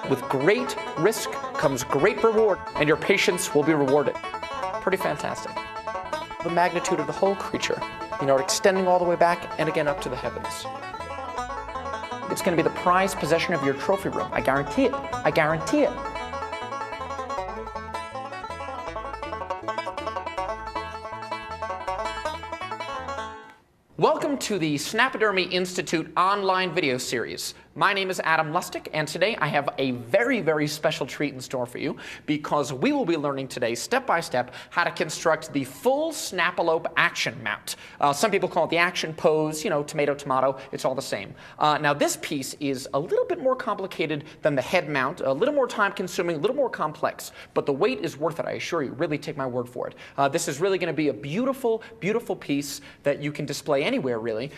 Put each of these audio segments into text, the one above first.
With great risk comes great reward, and your patience will be rewarded. Pretty fantastic. The magnitude of the whole creature, extending all the way back and again up to the heavens. It's going to be the prized possession of your trophy room. I guarantee it. I guarantee it. Welcome to the Snapidermy Institute online video series. My name is Adam Lustig, and today I have a very, very special treat in store for you because we will be learning today, step by step, how to construct the full Snapalope action mount. Some people call it the action pose, tomato, tomato, it's all the same. Now this piece is a little bit more complicated than the head mount, a little more time consuming, a little more complex, but the weight is worth it, I assure you. Really take my word for it. This is really going to be a beautiful, beautiful piece that you can display anywhere, really.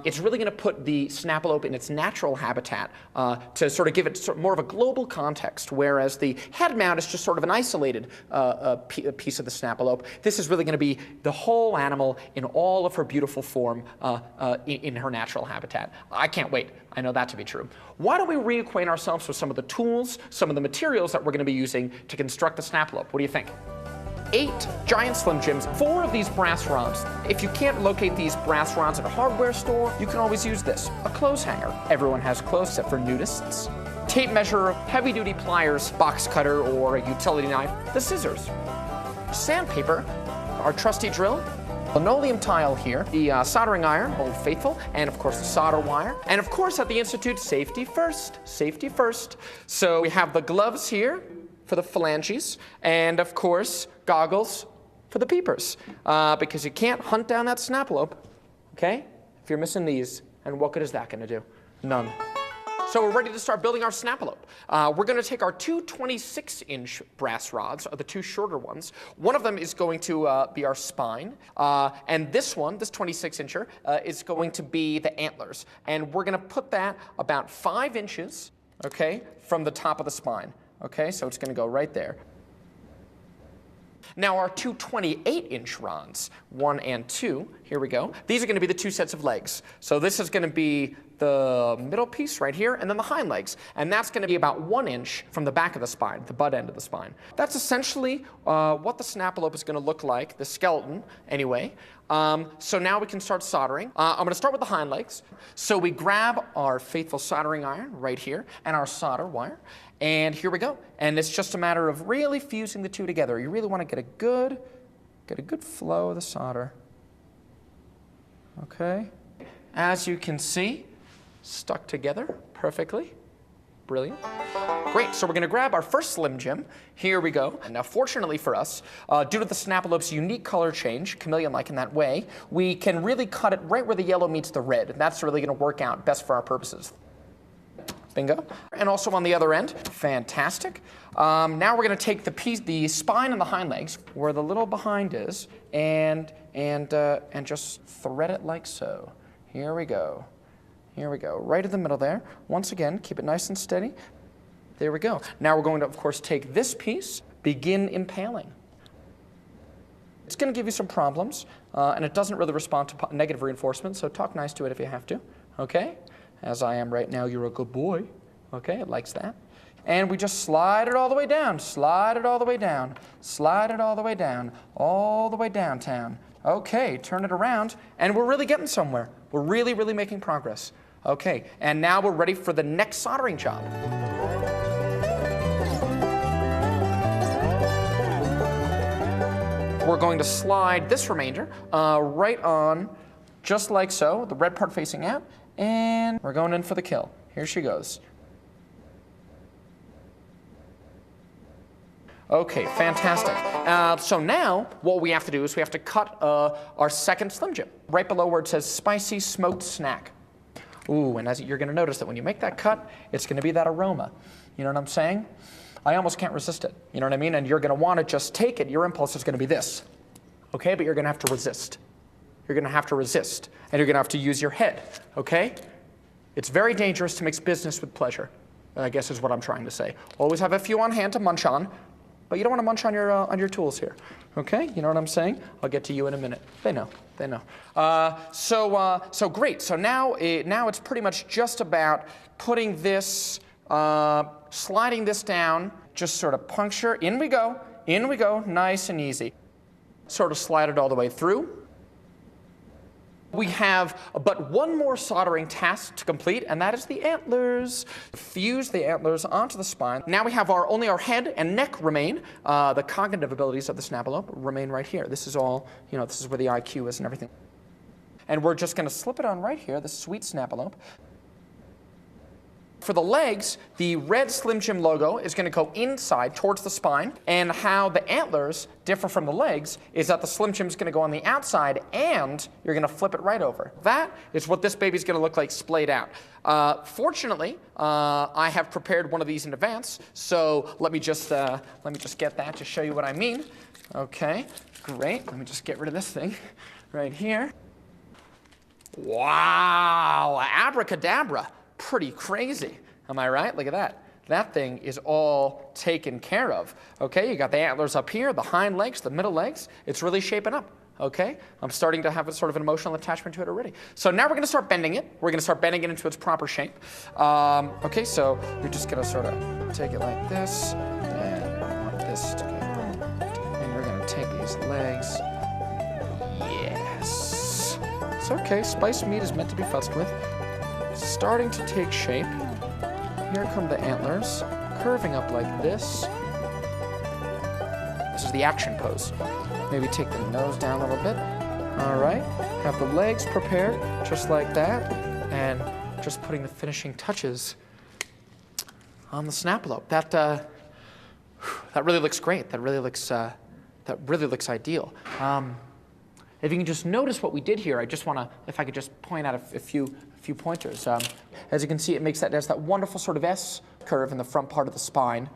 It's really going to put the Snapalope in its natural habitat to sort of give it more of a global context, whereas the head mount is just sort of an isolated piece of the Snapalope. This is really going to be the whole animal in all of her beautiful form in her natural habitat. I can't wait. I know that to be true. Why don't we reacquaint ourselves with some of the tools, some of the materials that we're going to be using to construct the Snapalope? What do you think? 8 giant Slim Jims, 4 of these brass rods. If you can't locate these brass rods at a hardware store, you can always use this, a clothes hanger. Everyone has clothes except for nudists. Tape measure, heavy-duty pliers, box cutter or a utility knife, the scissors. Sandpaper, our trusty drill, linoleum tile here, the soldering iron, Old Faithful, and of course the solder wire. And of course at the Institute, safety first, safety first. So we have the gloves here for the phalanges, and of course goggles for the peepers, because you can't hunt down that Snapalope, okay, if you're missing these. And what good is that going to do? None. So we're ready to start building our Snapalope. We're going to take our 2 26-inch brass rods, or the 2 shorter ones. One of them is going to be our spine, and this one, this 26-incher, is going to be the antlers. And we're going to put that about 5 inches, okay, from the top of the spine. Okay, so it's going to go right there. Now our 2 28-inch rods, 1 and 2, here we go. These are going to be the 2 sets of legs. So this is going to be the middle piece right here, and then the hind legs. And that's going to be about 1 inch from the back of the spine, the butt end of the spine. That's essentially what the Snapalope is going to look like, the skeleton anyway. So now we can start soldering. I'm going to start with the hind legs. So we grab our faithful soldering iron right here and our solder wire. And here we go. And it's just a matter of really fusing the two together. You really want to get a good flow of the solder. Okay. As you can see, stuck together perfectly. Brilliant. Great, so we're going to grab our first Slim Jim. Here we go. And now fortunately for us, due to the Snapalope's unique color change, chameleon-like in that way, we can really cut it right where the yellow meets the red. And that's really going to work out best for our purposes. Bingo. And also on the other end, fantastic. Now we're going to take the spine and the hind legs, where the little behind is, and just thread it like so. Here we go. Here we go. Right in the middle there. Once again, keep it nice and steady. There we go. Now we're going to, of course, take this piece, begin impaling. It's going to give you some problems, and it doesn't really respond to negative reinforcement, so talk nice to it if you have to. Okay? As I am right now, you're a good boy. Okay, it likes that. And we just slide it all the way down, slide it all the way down, slide it all the way down, all the way downtown. Okay, turn it around, and we're really getting somewhere. We're really, really making progress. Okay, and now we're ready for the next soldering job. We're going to slide this remainder right on, just like so, the red part facing out. And we're going in for the kill. Here she goes. Okay, fantastic. So now what we have to do is we have to cut our second Slim Jim, right below where it says spicy smoked snack. Ooh, and as you're going to notice that when you make that cut, it's going to be that aroma. You know what I'm saying? I almost can't resist it. You know what I mean? And you're going to want to just take it. Your impulse is going to be this. Okay, but you're going to have to resist. You're going to have to resist, and you're going to have to use your head, okay? It's very dangerous to mix business with pleasure, I guess is what I'm trying to say. Always have a few on hand to munch on, but you don't want to munch on your tools here, okay? You know what I'm saying? I'll get to you in a minute. They know, they know. So great, so now it's pretty much just about putting this sliding this down, just sort of puncture. In we go, nice and easy. Sort of slide it all the way through. We have but one more soldering task to complete, and that is the antlers. Fuse the antlers onto the spine. Now we have only our head and neck remain. The cognitive abilities of the Snapalope remain right here. This is all, this is where the IQ is and everything. And we're just going to slip it on right here, the sweet Snapalope. For the legs, the red Slim Jim logo is going to go inside towards the spine, and how the antlers differ from the legs is that the Slim Jim is going to go on the outside, and you're going to flip it right over. That is what this baby's going to look like splayed out. Fortunately, I have prepared one of these in advance, so let me just get that to show you what I mean. Okay, great. Let me just get rid of this thing right here. Wow, abracadabra. Pretty crazy, am I right? Look at that. That thing is all taken care of. Okay, you got the antlers up here, the hind legs, the middle legs. It's really shaping up. Okay, I'm starting to have a sort of an emotional attachment to it already. So now we're going to start bending it. We're going to start bending it into its proper shape. Okay, so you're just going to sort of take it like this, and this together. And you're going to take these legs. Yes. It's okay. Spiced meat is meant to be futzed with. Starting to take shape. Here come the antlers, curving up like this. This is the action pose. Maybe take the nose down a little bit. All right, have the legs prepared, just like that, and just putting the finishing touches on the Snapalope. That really looks great. That really looks ideal. If you can just notice what we did here, I just want to, if I could just point out a few pointers. As you can see, it has that wonderful sort of S curve in the front part of the spine.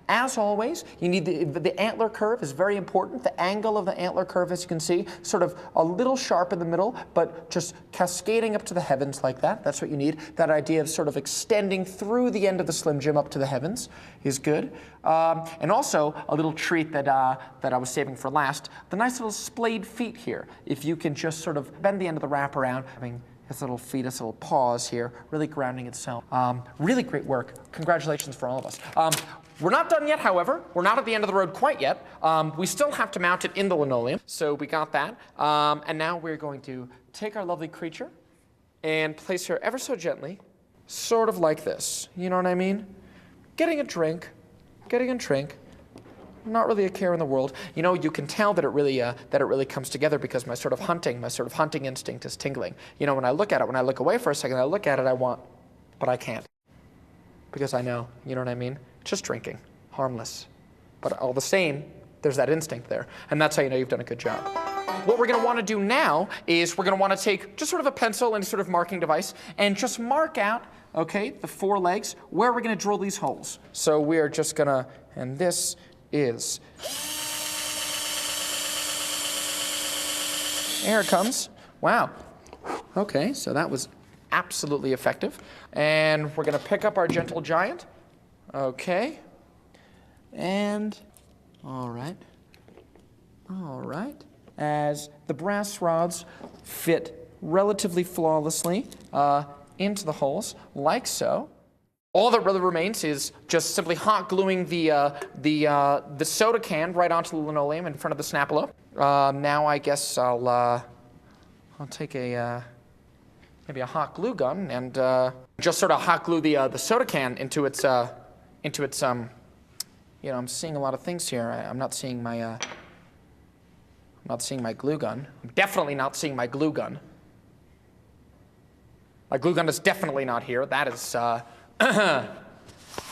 As always, you need the antler curve is very important. The angle of the antler curve, as you can see, sort of a little sharp in the middle, but just cascading up to the heavens like that. That's what you need. That idea of sort of extending through the end of the Slim Jim up to the heavens is good. And also, a little treat that I was saving for last, the nice little splayed feet here. If you can just sort of bend the end of the wrap around, having his little feet, his little paws here, really grounding itself. Really great work. Congratulations for all of us. We're not done yet, however. We're not at the end of the road quite yet. We still have to mount it in the linoleum, so we got that. And now we're going to take our lovely creature and place her ever so gently, sort of like this. You know what I mean? Getting a drink, not really a care in the world. You know, you can tell that it really comes together because my sort of hunting instinct is tingling. You know, when I look at it, when I look away for a second, I look at it, I want, but I can't. Because I know, you know what I mean? Just drinking, harmless. But all the same, there's that instinct there. And that's how you know you've done a good job. What we're going to want to do now is we're going to want to take just sort of a pencil and a sort of marking device and just mark out, okay, the four legs, where we're going to drill these holes. So we're just going to, and this is, there it comes. Wow. Okay, so that was absolutely effective. And we're going to pick up our gentle giant. Okay. And, all right. As the brass rods fit relatively flawlessly into the holes, like so. All that really remains is just simply hot gluing the soda can right onto the linoleum in front of the Snapalope. Now I guess I'll take maybe a hot glue gun and just sort of hot glue the soda can into its you know, I'm seeing a lot of things here. I'm not seeing my glue gun. I'm definitely not seeing my glue gun. My glue gun is definitely not here. That is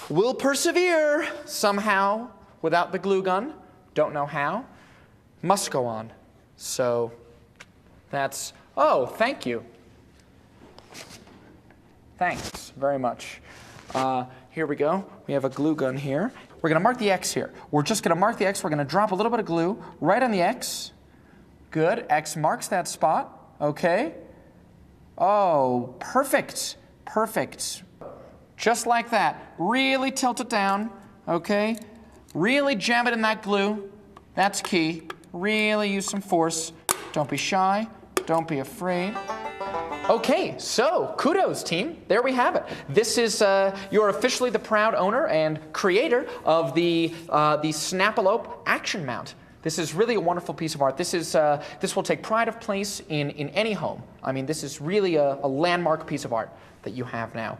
we'll persevere somehow without the glue gun. Don't know how. Must go on. So that's, oh, thank you. Thanks very much. Here we go. We have a glue gun here. We're going to mark the X here. We're just going to mark the X. We're going to drop a little bit of glue right on the X. Good. X marks that spot. Okay. Oh, perfect. Perfect. Just like that. Really tilt it down. Okay. Really jam it in that glue. That's key. Really use some force. Don't be shy. Don't be afraid. Okay, so kudos, team. There we have it. This is you're officially the proud owner and creator of the Snapalope action mount. This is really a wonderful piece of art. This will take pride of place in any home. I mean, this is really a landmark piece of art that you have now.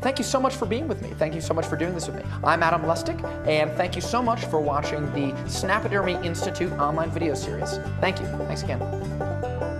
Thank you so much for being with me. Thank you so much for doing this with me. I'm Adam Lustig, and thank you so much for watching the Snapidermy Institute online video series. Thank you. Thanks again.